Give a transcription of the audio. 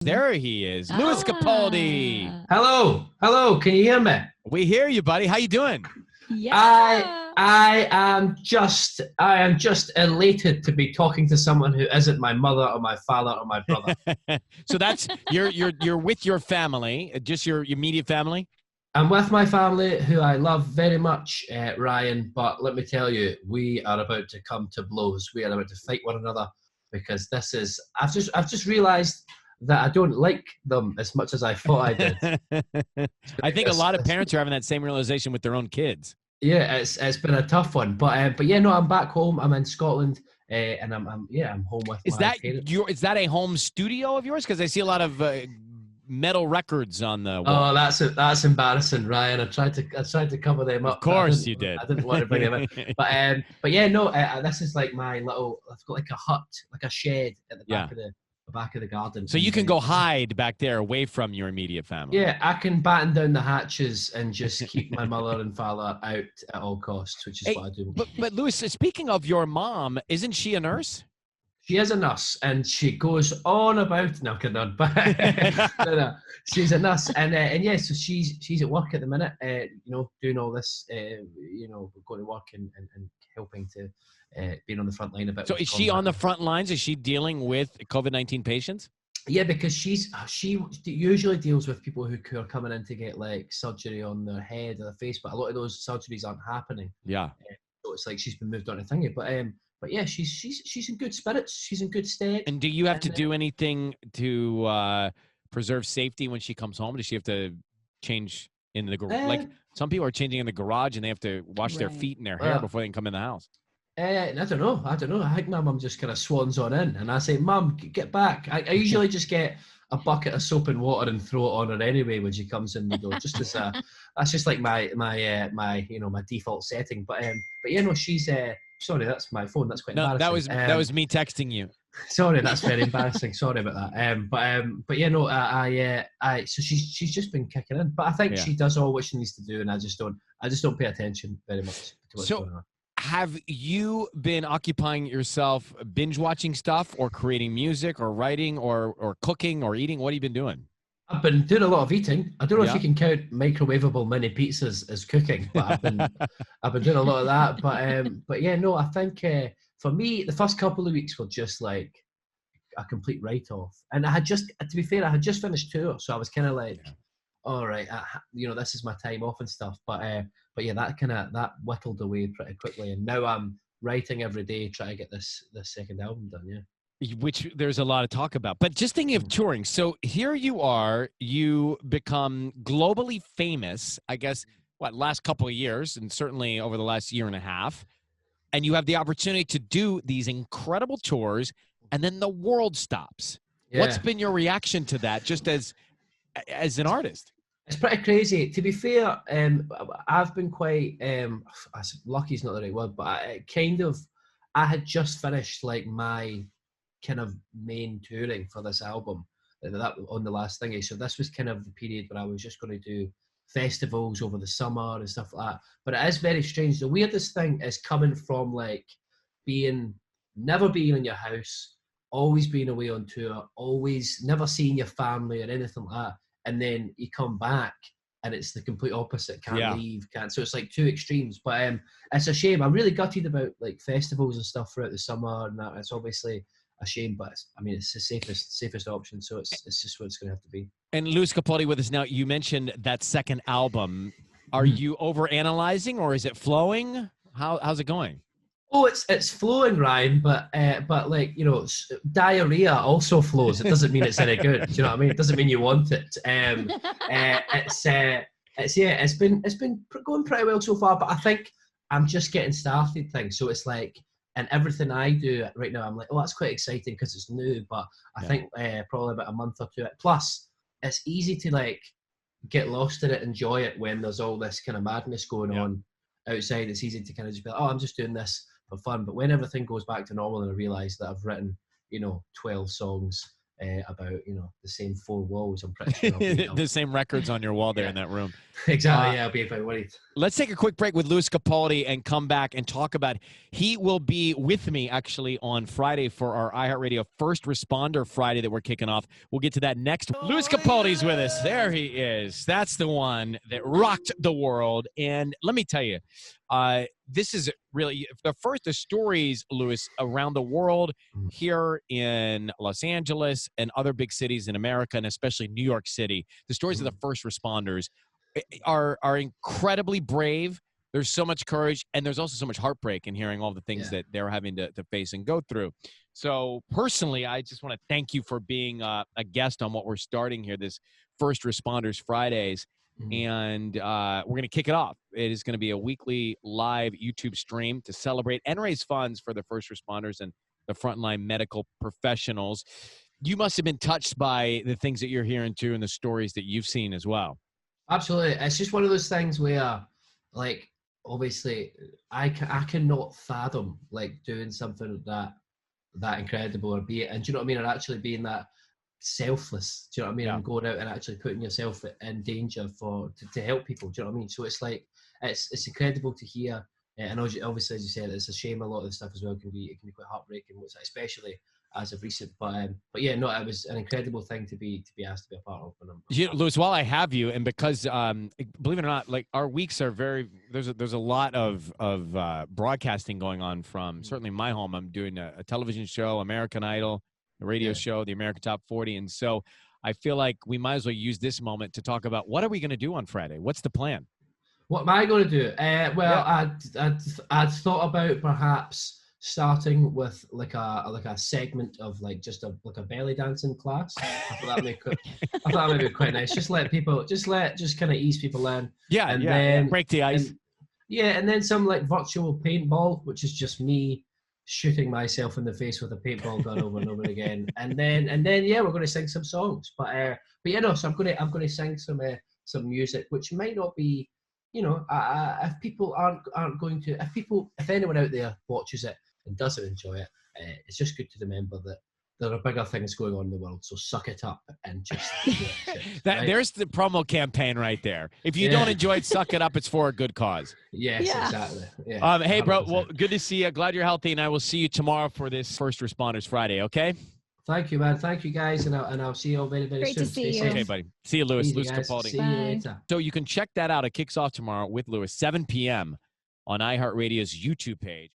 There he is, Louis Capaldi. Hello. Can you hear me? We hear you, buddy. How you doing? Yeah. I am just elated to be talking to someone who isn't my mother or my father or my brother. So that's you're with your family, just your immediate family. I'm with my family, who I love very much, Ryan. But let me tell you, we are about to come to blows. We are about to fight one another because this is. I've just realised that I don't like them as much as I thought I did. I think a lot of parents are having that same realization with their own kids. Yeah, it's been a tough one, but yeah, no, I'm back home. I'm in Scotland, and I'm home with my parents. Is that a home studio of yours? Because I see a lot of metal records on the wall. Oh, that's embarrassing, Ryan. I tried to cover them up. Of course you did. I didn't want to bring them in, but yeah, no, this is like my little. I've got like a hut, like a shed at the back of the garden. So you can go hide back there away from your immediate family. Yeah, I can batten down the hatches and just keep my mother and father out at all costs, which is what I do. But Louis, speaking of your mom, isn't she a nurse? She is a nurse, and she goes on about but no, she's a nurse, and yeah, so she's at work at the minute, doing all this, going to work and helping to being on the front line a bit. So is she on the front lines? Is she dealing with COVID-19 patients? Yeah, because she usually deals with people who are coming in to get like surgery on their head or their face, but a lot of those surgeries aren't happening. Yeah. So it's like she's been moved on to thingy, but yeah, she's in good spirits. She's in good state. And do you have to do anything to preserve safety when she comes home? Does she have to change in the garage? Like some people are changing in the garage and they have to wash their feet and their hair before they can come in the house. I don't know. I think my mum just kind of swans on in, and I say, "Mum, get back." I usually just get a bucket of soap and water and throw it on her anyway when she comes in the door. Just as that's just like my default setting. But yeah, no, she's sorry, that's my phone. That's quite embarrassing. That was me texting you. Sorry, that's very embarrassing. Sorry about that. But yeah, no, so she's just been kicking in. But I think she does all what she needs to do, and I just don't pay attention very much to what's going on. Have you been occupying yourself binge watching stuff or creating music or writing or cooking or eating? What have you been doing? I've been doing a lot of eating. I don't know if you can count microwavable mini pizzas as cooking, but I've been doing a lot of that. But yeah, no, I think for me, the first couple of weeks were just like a complete write-off. And to be fair, I had just finished tour, so I was kind of like, all right, this is my time off and stuff. But yeah, that whittled away pretty quickly, and now I'm writing every day, trying to get this second album done. Yeah, which there's a lot of talk about. But just thinking of touring, so here you are, you become globally famous. I guess last couple of years, and certainly over the last year and a half, and you have the opportunity to do these incredible tours, and then the world stops. Yeah. What's been your reaction to that, just as an artist? It's pretty crazy. To be fair, I've been quite lucky is not the right word, but I had just finished like my kind of main touring for this album that on the last thingy. So this was kind of the period where I was just going to do festivals over the summer and stuff like that. But it is very strange. The weirdest thing is coming from like never being in your house, always being away on tour, always never seeing your family or anything like that. And then you come back and it's the complete opposite. Can't leave, can't. So it's like two extremes. But it's a shame. I'm really gutted about like festivals and stuff throughout the summer and that. It's obviously a shame, but it's the safest option. So it's just what it's going to have to be. And Louis Capaldi with us now. You mentioned that second album. Are you over-analyzing or is it flowing? How's it going? Oh, it's flowing, Ryan, but like, diarrhea also flows. It doesn't mean it's any good. Do you know what I mean? It doesn't mean you want it. It's been going pretty well so far, but I think I'm just getting started things. So it's like, and everything I do right now, I'm like, oh, that's quite exciting because it's new. But I think probably about a month or two. Plus, it's easy to like get lost in it, enjoy it when there's all this kind of madness going on outside. It's easy to kind of just be like, oh, I'm just doing this for fun. But when everything goes back to normal and I realise that I've written, 12 songs, about the same four walls. I'm pretty sure I'll be The same records on your wall there in that room. Exactly. I'll be about worried. Let's take a quick break with Louis Capaldi and come back and talk about. He will be with me actually on Friday for our iHeartRadio First Responder Friday that we're kicking off. We'll get to that next. Louis Capaldi's with us. There he is. That's the one that rocked the world. And let me tell you, this is really the stories, Louis, around the world, here in Los Angeles and other big cities in America, and especially New York City. The stories of the first responders are incredibly brave. There's so much courage, and there's also so much heartbreak in hearing all the things that they're having to face and go through. So personally, I just want to thank you for being a guest on what we're starting here, this First Responders Fridays. And we're going to kick it off. It is going to be a weekly live YouTube stream to celebrate and raise funds for the first responders and the frontline medical professionals. You must have been touched by the things that you're hearing too and the stories that you've seen as well. Absolutely. It's just one of those things where, like, obviously, I cannot fathom, like, doing something that incredible or be it. And do you know what I mean? Or actually being that selfless, do you know what I mean? And going out and actually putting yourself in danger to help people, do you know what I mean? So it's like, it's incredible to hear. And obviously, as you said, it's a shame a lot of the stuff as well can be quite heartbreaking, especially as of recent. But yeah, no, it was an incredible thing to be asked to be a part of. Louis, while I have you, and because believe it or not, like our weeks are there's a lot of broadcasting going on from certainly my home. I'm doing a television show, American Idol, a radio show, the American Top 40, and so I feel like we might as well use this moment to talk about what are we going to do on Friday. What's the plan? What am I going to do? I'd thought about perhaps starting with like a segment of like just a belly dancing class. I thought that would be quite nice. Just kind of ease people in. Then break the ice. And then some like virtual paintball, which is just me shooting myself in the face with a paintball gun over and over again. And then we're going to sing some songs. So I'm going to sing some music, which might not be. If people aren't going to, if anyone out there watches it and doesn't enjoy it, it's just good to remember that there are bigger things going on in the world. So suck it up and just right? There's the promo campaign right there. If you don't enjoy it, suck it up. It's for a good cause. Yes, exactly. Yeah, hey, 100%. Bro. Well, good to see you. Glad you're healthy, and I will see you tomorrow for this First Responders Friday. Okay. Thank you, man. Thank you, guys, and I'll see you all very, very soon. Great to see you. Okay, buddy. See you, Louis. Louis Capaldi. See you later. So you can check that out. It kicks off tomorrow with Louis, 7 p.m. on iHeartRadio's YouTube page.